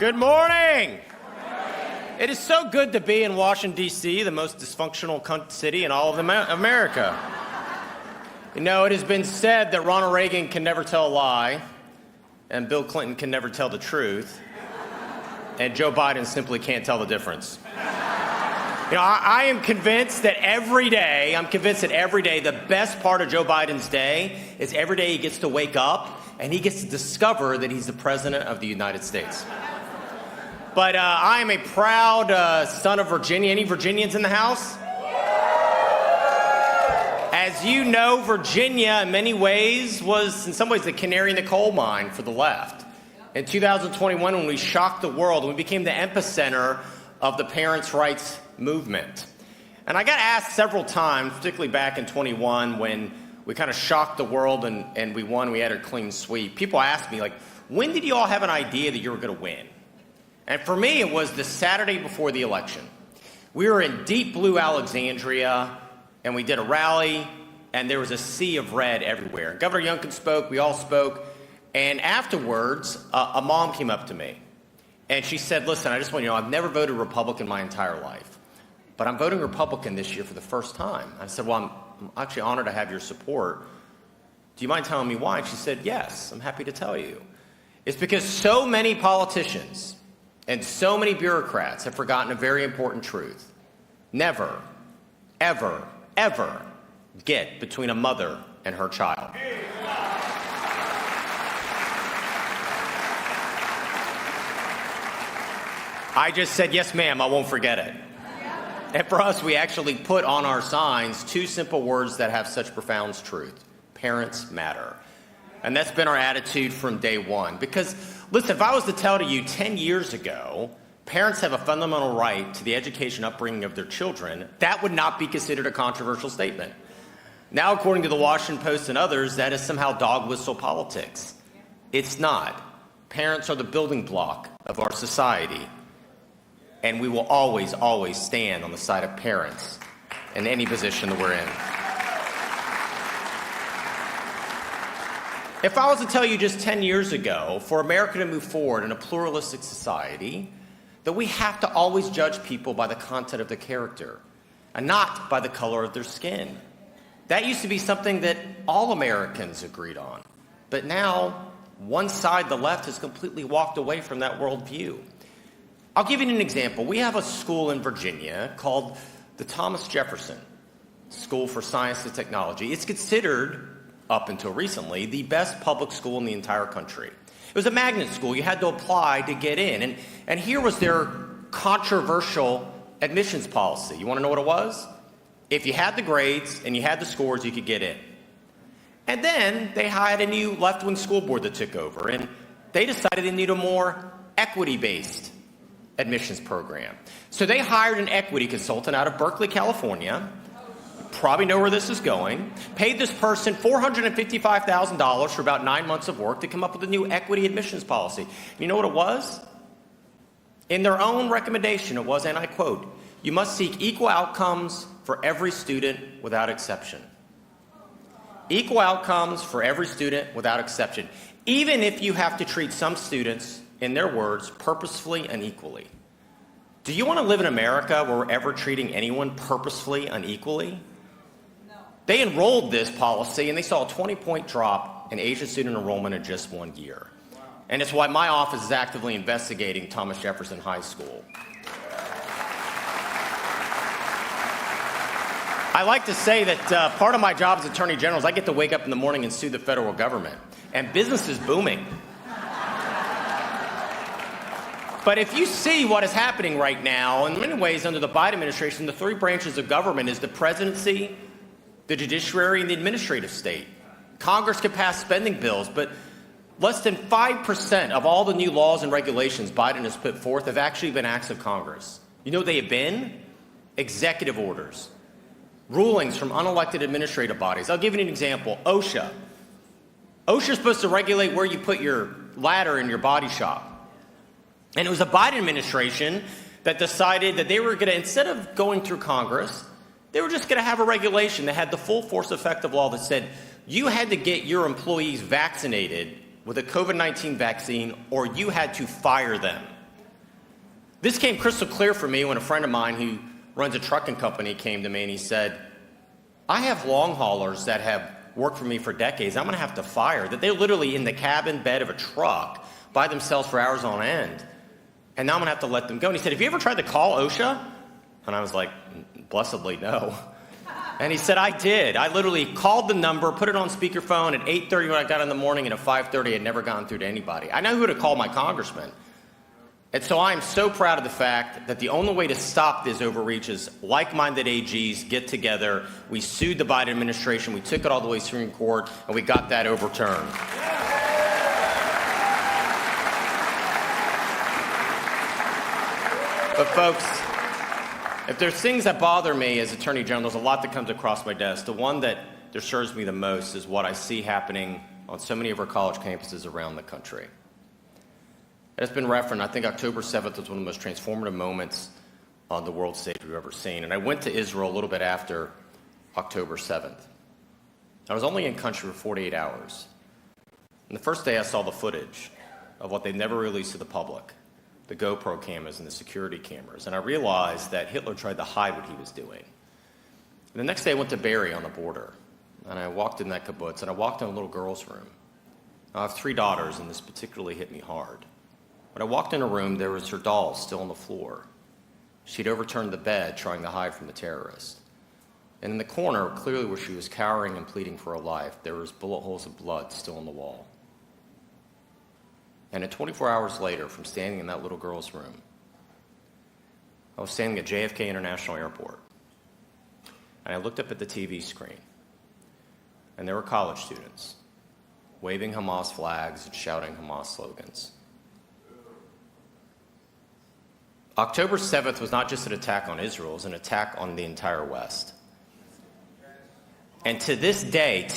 Good morning. It is so good to be in Washington, D.C., the most dysfunctional city in all of America. You know, it has been said that Ronald Reagan can never tell a lie, and Bill Clinton can never tell the truth, and Joe Biden simply can't tell the difference. You know, I am convinced that every day, the best part of Joe Biden's day is every day he gets to wake up and he gets to discover that he's the president of the United States. But I am a proud son of Virginia. Any Virginians in the house? As you know, Virginia in many ways was in some ways the canary in the coal mine for the left. In 2021, when we shocked the world, we became the epicenter of the parents' rights movement. And I got asked several times, particularly back in 21 when we kind of shocked the world and we won, we had a clean sweep. People asked me, like, when did you all have an idea that you were going to win? And for me, it was the Saturday before the election. We were in deep blue Alexandria, and we did a rally, and there was a sea of red everywhere. Governor Youngkin spoke, we all spoke, and afterwards, a mom came up to me. And she said, listen, I just want you to know, I've never voted Republican my entire life, but I'm voting Republican this year for the first time. I said, well, I'm actually honored to have your support. Do you mind telling me why? And she said, yes, I'm happy to tell you. It's because so many politicians and so many bureaucrats have forgotten a very important truth. Never, ever, ever get between a mother and her child. I just said, yes, ma'am, I won't forget it. And for us, we actually put on our signs two simple words that have such profound truth. Parents matter. And that's been our attitude from day one. Because, listen, if I was to tell you 10 years ago, parents have a fundamental right to the education upbringing of their children, that would not be considered a controversial statement. Now, according to the Washington Post and others, that is somehow dog whistle politics. It's not. Parents are the building block of our society. And we will always, always stand on the side of parents in any position that we're in. If I was to tell you just 10 years ago, for America to move forward in a pluralistic society, that we have to always judge people by the content of their character and not by the color of their skin. That used to be something that all Americans agreed on. But now, one side, the left, has completely walked away from that worldview. I'll give you an example. We have a school in Virginia called the Thomas Jefferson School for Science and Technology. It's considered, up until recently, the best public school in the entire country. It was a magnet school. You had to apply to get in. And here was their controversial admissions policy. You want to know what it was? If you had the grades and you had the scores, you could get in. And then they hired a new left-wing school board that took over, and they decided they need a more equity-based admissions program. So they hired an equity consultant out of Berkeley, California. You probably know where this is going. Paid this person $455,000 for about 9 months of work to come up with a new equity admissions policy. You know what it was? In their own recommendation, it was, and I quote, "You must seek equal outcomes for every student without exception." Equal outcomes for every student without exception. Even if you have to treat some students, in their words, purposefully unequally. Do you want to live in America where we're ever treating anyone purposefully unequally? No. They enrolled this policy and they saw a 20-point drop in Asian student enrollment in just 1 year. Wow. And it's why my office is actively investigating Thomas Jefferson High School. I like to say that part of my job as Attorney General is I get to wake up in the morning and sue the federal government. And business is booming. But if you see what is happening right now, in many ways under the Biden administration, the three branches of government is the presidency, the judiciary, and the administrative state. Congress can pass spending bills, but less than 5% of all the new laws and regulations Biden has put forth have actually been acts of Congress. You know what they have been? Executive orders, rulings from unelected administrative bodies. I'll give you an example. OSHA. OSHA is supposed to regulate where you put your ladder in your body shop. And it was the Biden administration that decided that they were going to, instead of going through Congress, they were just going to have a regulation that had the full force effect of law that said you had to get your employees vaccinated with a COVID-19 vaccine or you had to fire them. This came crystal clear for me when a friend of mine who runs a trucking company came to me and he said, I have long haulers that have worked for me for decades. I'm going to have to fire. That they're literally in the cabin bed of a truck by themselves for hours on end. And now I'm going to have to let them go. And he said, have you ever tried to call OSHA? And I was like, blessedly, no. And he said, I did. I literally called the number, put it on speakerphone at 8:30 when I got in the morning, and at 5:30 I had never gone through to anybody. I know who to call, my congressman. And so I am so proud of the fact that the only way to stop this overreach is like-minded AGs get together. We sued the Biden administration. We took it all the way to the Supreme Court, and we got that overturned. But folks, if there's things that bother me as Attorney General, there's a lot that comes across my desk. The one that disturbs me the most is what I see happening on so many of our college campuses around the country. It's been referenced. I think October 7th was one of the most transformative moments on the world stage we've ever seen. And I went to Israel a little bit after October 7th. I was only in country for 48 hours. And the first day I saw the footage of what they never released to the public, the GoPro cameras and the security cameras. And I realized that Hitler tried to hide what he was doing. And the next day I went to Be'eri on the border. And I walked in that kibbutz, and I walked in a little girl's room. I have 3 daughters, and this particularly hit me hard. When I walked in her room, there was her doll still on the floor. She'd overturned the bed trying to hide from the terrorist. And in the corner, clearly where she was cowering and pleading for her life, there was bullet holes of blood still on the wall. And 24 hours later, from standing in that little girl's room, I was standing at JFK International Airport. And I looked up at the TV screen. And there were college students waving Hamas flags and shouting Hamas slogans. October 7th was not just an attack on Israel, it was an attack on the entire West. And to this day,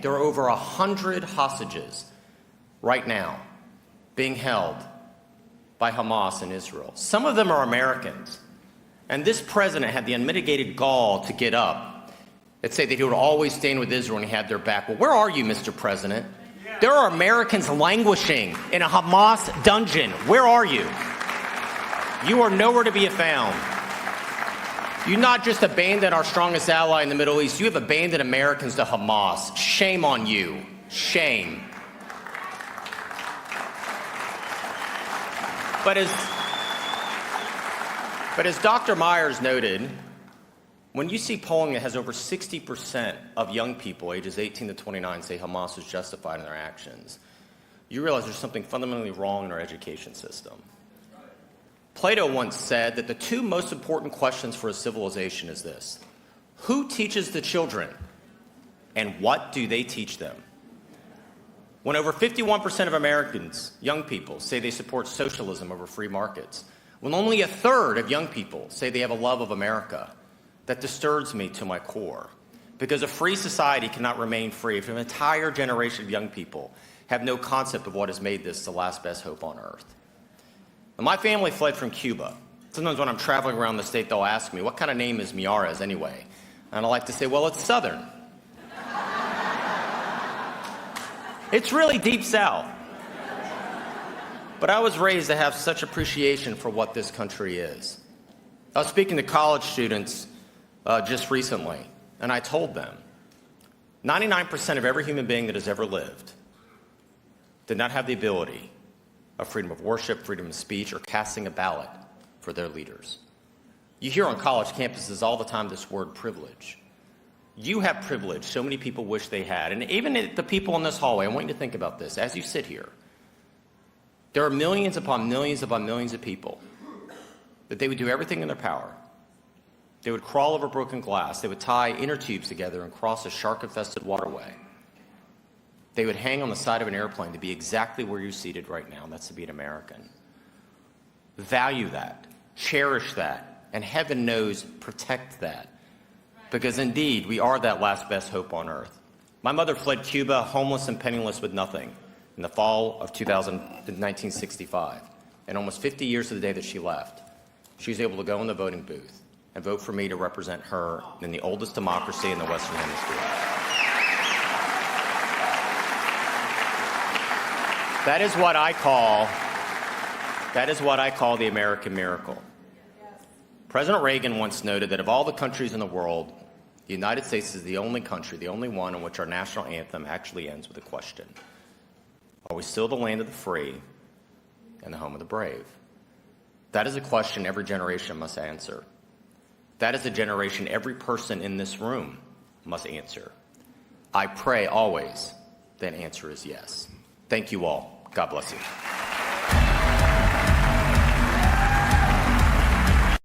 there are over 100 hostages right now being held by Hamas in Israel. Some of them are Americans. And this president had the unmitigated gall to get up and say that he would always stand with Israel and he had their back. Well, where are you, Mr. President? There are Americans languishing in a Hamas dungeon. Where are you? You are nowhere to be found. You not just abandoned our strongest ally in the Middle East, you have abandoned Americans to Hamas. Shame on you. Shame. But as Dr. Miyares noted, when you see polling that has over 60% of young people ages 18 to 29 say Hamas is justified in their actions, you realize there's something fundamentally wrong in our education system. Plato once said that the 2 most important questions for a civilization is this: who teaches the children, and what do they teach them? When over 51% of Americans, young people, say they support socialism over free markets, when only 1/3 of young people say they have a love of America, that disturbs me to my core. Because a free society cannot remain free if an entire generation of young people have no concept of what has made this the last best hope on earth. My family fled from Cuba. Sometimes when I'm traveling around the state, they'll ask me, what kind of name is Miyares anyway? And I like to say, well, it's Southern. It's really deep South. But I was raised to have such appreciation for what this country is. I was speaking to college students just recently, and I told them 99% of every human being that has ever lived did not have the ability of freedom of worship, freedom of speech, or casting a ballot for their leaders. You hear on college campuses all the time this word privilege. You have privilege so many people wish they had. And even the people in this hallway, I want you to think about this. As you sit here, there are millions upon millions upon millions of people that they would do everything in their power. They would crawl over broken glass. They would tie inner tubes together and cross a shark-infested waterway. They would hang on the side of an airplane to be exactly where you're seated right now, and that's to be an American. Value that, cherish that, and heaven knows, protect that. Because indeed, we are that last best hope on earth. My mother fled Cuba, homeless and penniless with nothing, in the fall of 1965. And almost 50 years to the day that she left, she was able to go in the voting booth and vote for me to represent her in the oldest democracy in the Western Hemisphere. That is what I call That is what I call the American miracle. President Reagan once noted that of all the countries in the world, the United States is the only country, the only one in which our national anthem actually ends with a question. Are we still the land of the free and the home of the brave? That is a question every generation must answer. That is a generation every person in this room must answer. I pray always that answer is yes. Thank you all. God bless you.